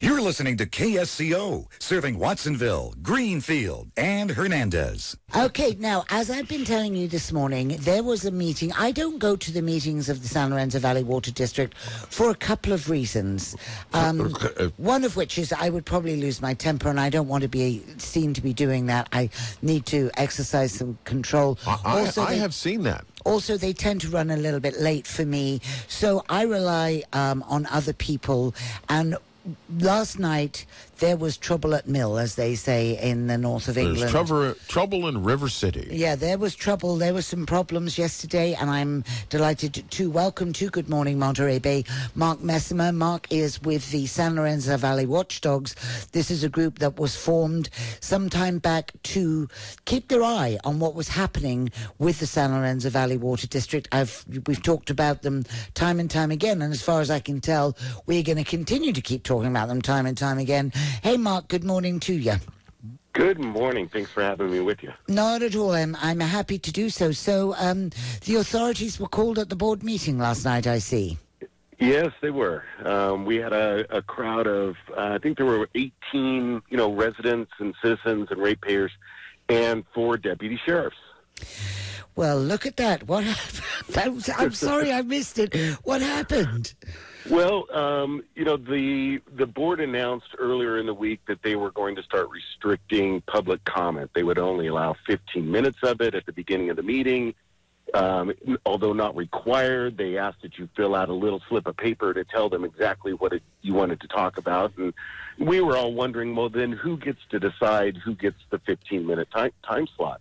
You're listening to KSCO, serving Watsonville, Greenfield, and Hernandez. Okay, now, as I've been telling you this morning, there was a meeting. I don't go to the meetings of the San Lorenzo Valley Water District for a couple of reasons. One of which is I would probably lose my temper, and I don't want to be seen to be doing that. I need to exercise some control. I have seen that. Also, they tend to run a little bit late for me, so I rely on other people. And last night, there was trouble at Mill, as they say in the north of England. There's trouble in River City. Yeah, there was trouble. There were some problems yesterday, and I'm delighted to welcome to Good Morning Monterey Bay, Mark Messimer. Mark is with the San Lorenzo Valley Watchdogs. This is a group that was formed some time back to keep their eye on what was happening with the San Lorenzo Valley Water District. We've talked about them time and time again, and as far as I can tell, we're going to continue to keep talking about them time and time again. Hey, Mark, good morning to you. Good morning. Thanks for having me with you. Not at all. I'm happy to do so. So the authorities were called at the board meeting last night, I see. Yes, they were. We had a crowd of, I think there were 18, residents and citizens and ratepayers and 4 deputy sheriffs. Well, look at that. What happened? I'm sorry I missed it. What happened? Well, the board announced earlier in the week that they were going to start restricting public comment. They would only allow 15 minutes of it at the beginning of the meeting. Although not required, they asked that you fill out a little slip of paper to tell them exactly what you wanted to talk about. And we were all wondering, well, then who gets to decide who gets the 15-minute time slot?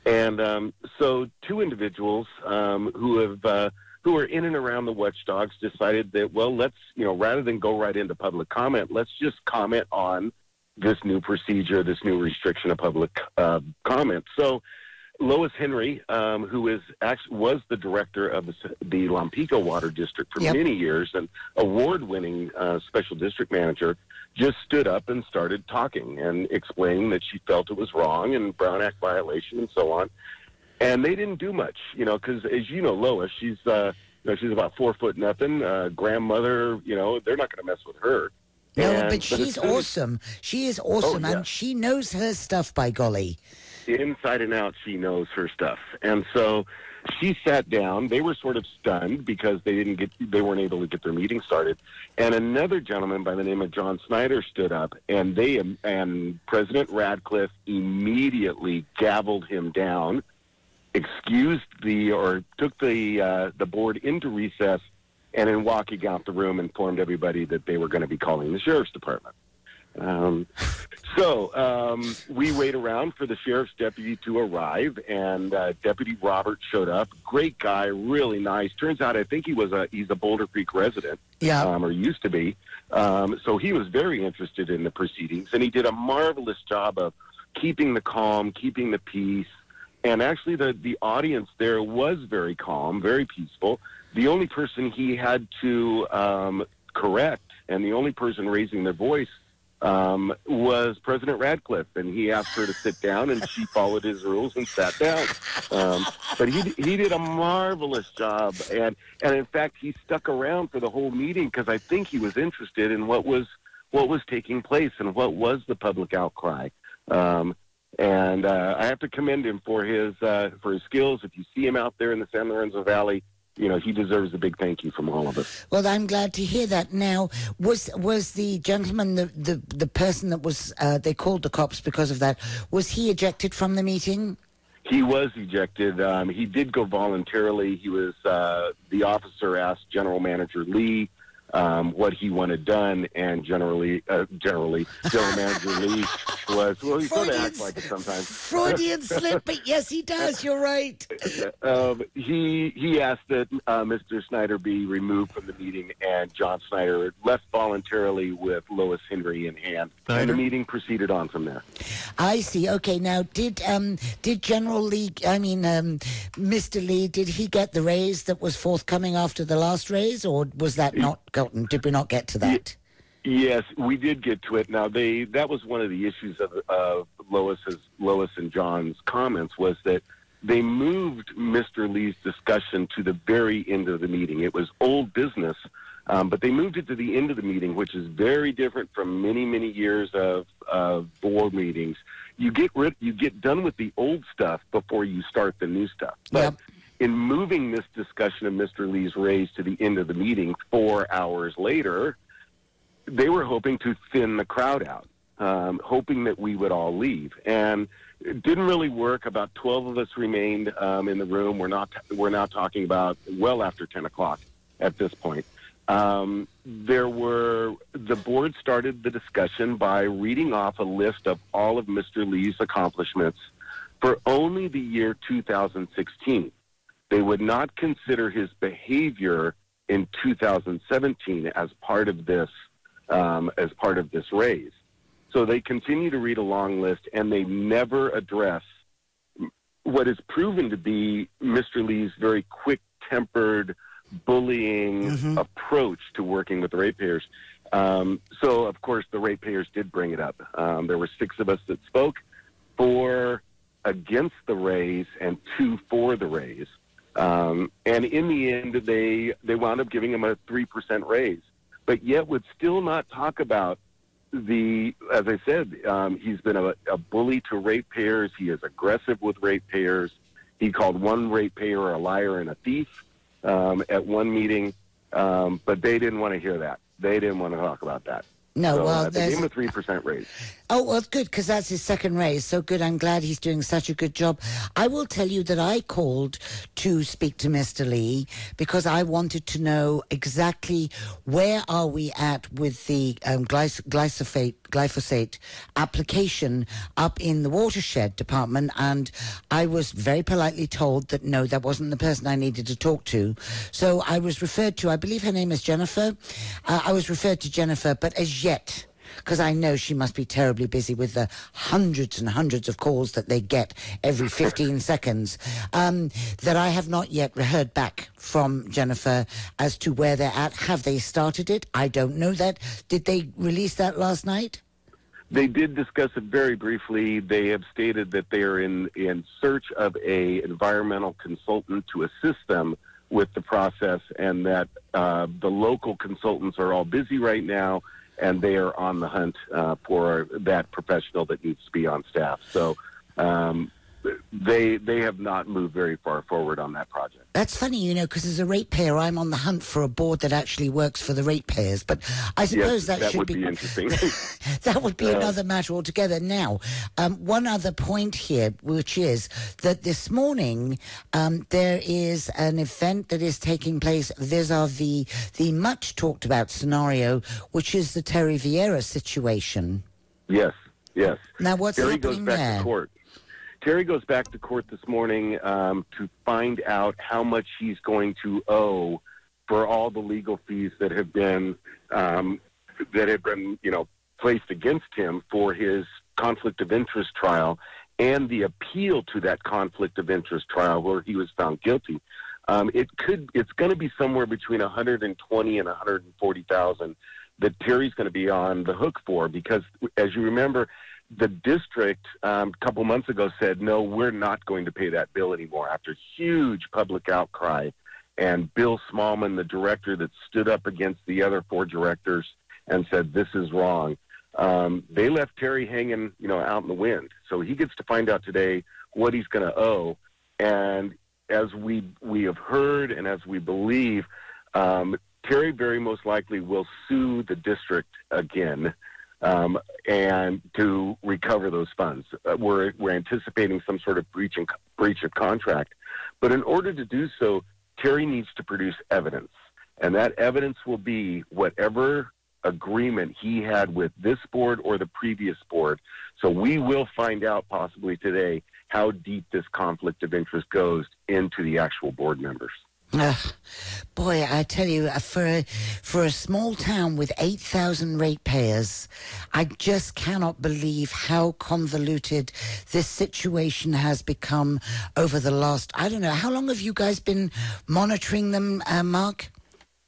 And so 2 individuals who are in and around the Watchdogs decided that, well, let's, rather than go right into public comment, let's just comment on this new procedure, this new restriction of public comment. So Lois Henry, who was the director of the Lompico Water District for many years and award-winning special district manager, just stood up and started talking and explaining that she felt it was wrong and Brown Act violation and so on. And they didn't do much, because as you know, Lois, she's about 4 foot nothing, grandmother, they're not going to mess with her. No, but she's awesome. She is awesome, and she knows her stuff, by golly. Inside and out, she knows her stuff. And so she sat down. They were sort of stunned because they weren't able to get their meeting started. And another gentleman by the name of John Snyder stood up, and President Radcliffe immediately gavelled him down, took the board into recess, and in walking out the room informed everybody that they were going to be calling the sheriff's department. So we wait around for the sheriff's deputy to arrive, and Deputy Robert showed up. Great guy, really nice. Turns out I think he's a Boulder Creek resident, or used to be. So he was very interested in the proceedings, and he did a marvelous job of keeping the calm, keeping the peace. And actually, the audience there was very calm, very peaceful. The only person he had to correct, and the only person raising their voice, was President Radcliffe. And he asked her to sit down, and she followed his rules and sat down. But he did a marvelous job. And in fact, he stuck around for the whole meeting because I think he was interested in what was taking place and what was the public outcry. And I have to commend him for his skills. If you see him out there in the San Lorenzo Valley, he deserves a big thank you from all of us. Well, I'm glad to hear that. Now, was the gentleman, the person that was, they called the cops because of that, was he ejected from the meeting? He was ejected. He did go voluntarily. He was, the officer asked General Manager Lee what he wanted done, and General Manager Lee was, well, he sort of acts like it sometimes. Freudian slip, but yes, he does. You're right. He asked that Mr. Snyder be removed from the meeting, and John Snyder left voluntarily with Lois Henry in hand, and the meeting proceeded on from there. I see. Okay, now did General Lee, Mr. Lee, did he get the raise that was forthcoming after the last raise, or was that not gotten? Did we not get to that? Yes, we did get to it. Now, that was one of the issues of Lois and John's comments, was that they moved Mr. Lee's discussion to the very end of the meeting. It was old business But they moved it to the end of the meeting, which is very different from many, many years of board meetings. You get done with the old stuff before you start the new stuff. But in moving this discussion of Mr. Lee's raise to the end of the meeting 4 hours later, they were hoping to thin the crowd out, hoping that we would all leave. And it didn't really work. About 12 of us remained in the room. We're now talking about well after 10 o'clock at this point. The board started the discussion by reading off a list of all of Mr. Lee's accomplishments for only the year 2016. They would not consider his behavior in 2017 as part of this raise. So they continue to read a long list, and they never address what is proven to be Mr. Lee's very quick-tempered, bullying approach to working with the ratepayers. So, of course, the ratepayers did bring it up. There were 6 of us that spoke, 4 against the raise and 2 for the raise. And in the end, they wound up giving him a 3% raise, but yet would still not talk about as I said, he's been a bully to ratepayers. He is aggressive with ratepayers. He called one ratepayer a liar and a thief at one meeting, but they didn't want to hear that. They didn't want to talk about that. No, so, well, they gave him a 3% raise. Oh, well, good, because that's his second raise. So good. I'm glad he's doing such a good job. I will tell you that I called to speak to Mr. Lee because I wanted to know exactly where are we at with the glyphosate application up in the watershed department. And I was very politely told that, no, that wasn't the person I needed to talk to. So I was referred to, I believe her name is Jennifer. I was referred to Jennifer, but as yet, because I know she must be terribly busy with the hundreds and hundreds of calls that they get every 15 seconds, that I have not yet heard back from Jennifer as to where they're at. Have they started it? I don't know that. Did they release that last night? They did discuss it very briefly. They have stated that they are in search of a environmental consultant to assist them with the process, and that the local consultants are all busy right now, and they are on the hunt for that professional that needs to be on staff. So they have not moved very far forward on that project. That's funny, you know, because as a ratepayer, I'm on the hunt for a board that actually works for the ratepayers. But I suppose that should would be interesting. That would be another matter altogether. Now, one other point here, which is that this morning there is an event that is taking place vis-a-vis the much talked about scenario, which is the Terry Vieira situation. Yes. Now, what's Terry happening goes back there? to court. Terry goes back to court this morning to find out how much he's going to owe for all the legal fees that have been placed against him for his conflict of interest trial and the appeal to that conflict of interest trial where he was found guilty. It's going to be somewhere between $120,000 and $140,000 that Terry's going to be on the hook for, because as you remember, the district a couple months ago said, no, we're not going to pay that bill anymore after huge public outcry. And Bill Smallman, the director that stood up against the other 4 directors and said, this is wrong. They left Terry hanging, out in the wind. So he gets to find out today what he's going to owe. And as we have heard and as we believe, Terry very most likely will sue the district again and to recover those funds. We're anticipating some sort of breach of contract. But in order to do so, Terry needs to produce evidence. And that evidence will be whatever agreement he had with this board or the previous board. So we will find out possibly today how deep this conflict of interest goes into the actual board members. Boy, I tell you, for a small town with 8,000 ratepayers, I just cannot believe how convoluted this situation has become over the last, I don't know, how long have you guys been monitoring them, Mark?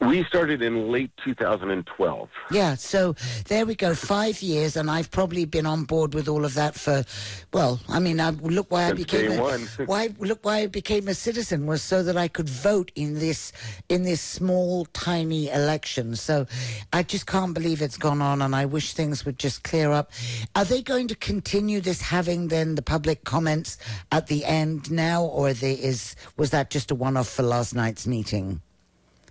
We started in late 2012. Yeah, so there we go, 5 years, and I've probably been on board with all of that for, well, I mean, look why Since day one. look why I became a citizen was so that I could vote in this small, tiny election. So I just can't believe it's gone on, and I wish things would just clear up. Are they going to continue this, having then the public comments at the end now, or was that just a one-off for last night's meeting?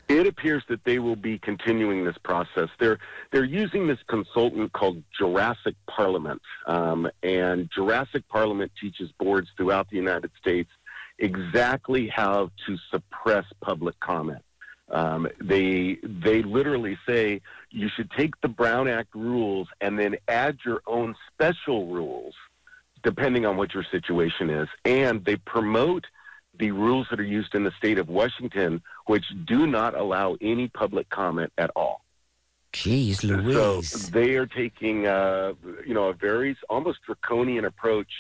It appears that they will be continuing this process. They're using this consultant called Jurassic Parliament, and Jurassic Parliament teaches boards throughout the United States exactly how to suppress public comment. They literally say you should take the Brown Act rules and then add your own special rules depending on what your situation is, and they promote the rules that are used in the state of Washington, which do not allow any public comment at all. Jeez Louise. So they are taking, a very almost draconian approach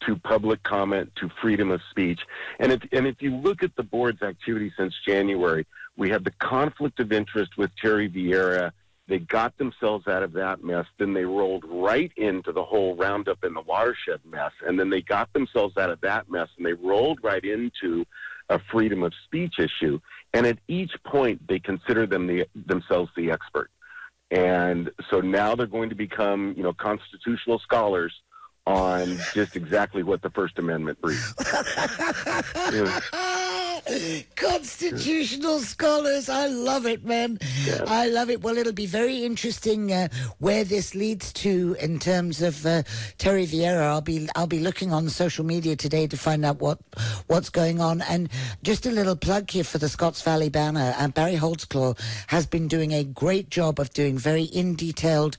to public comment, to freedom of speech. And if you look at the board's activity since January, we have the conflict of interest with Terry Vieira. They got themselves out of that mess. Then they rolled right into the whole Roundup in the watershed mess. And then they got themselves out of that mess, and they rolled right into a freedom of speech issue. And at each point, they consider themselves the expert. And so now they're going to become, constitutional scholars on just exactly what the First Amendment reads. Constitutional scholars, I love it, man. Yeah. I love it. Well, it'll be very interesting where this leads to in terms of Terry Vieira. I'll be looking on social media today to find out what's going on. And just a little plug here for the Scotts Valley Banner. Barry Holtzclaw has been doing a great job of doing very in-detailed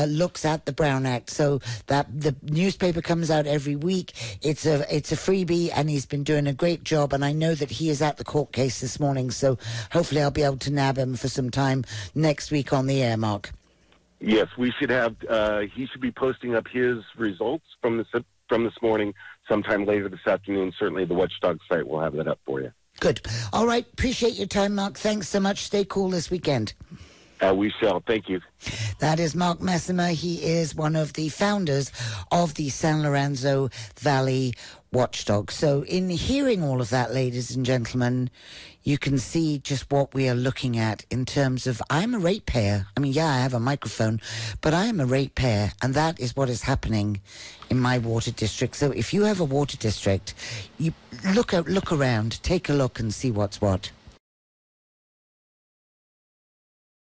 looks at the Brown Act. So that the newspaper comes out every week. It's a freebie, and he's been doing a great job. And I know that he is at the court case this morning, so hopefully I'll be able to nab him for some time next week on the air, Mark. Yes, we should have. He should be posting up his results from this morning sometime later this afternoon. Certainly, the Watchdog site will have that up for you. Good. All right. Appreciate your time, Mark. Thanks so much. Stay cool this weekend. We shall. Thank you. That is Mark Messimer. He is one of the founders of the San Lorenzo Valley Watchdogs. So in hearing all of that, ladies and gentlemen, you can see just what we are looking at in terms of, I'm a ratepayer. I mean, yeah, I have a microphone, but I am a ratepayer, and that is what is happening in my water district. So if you have a water district, you look around, take a look and see what's what.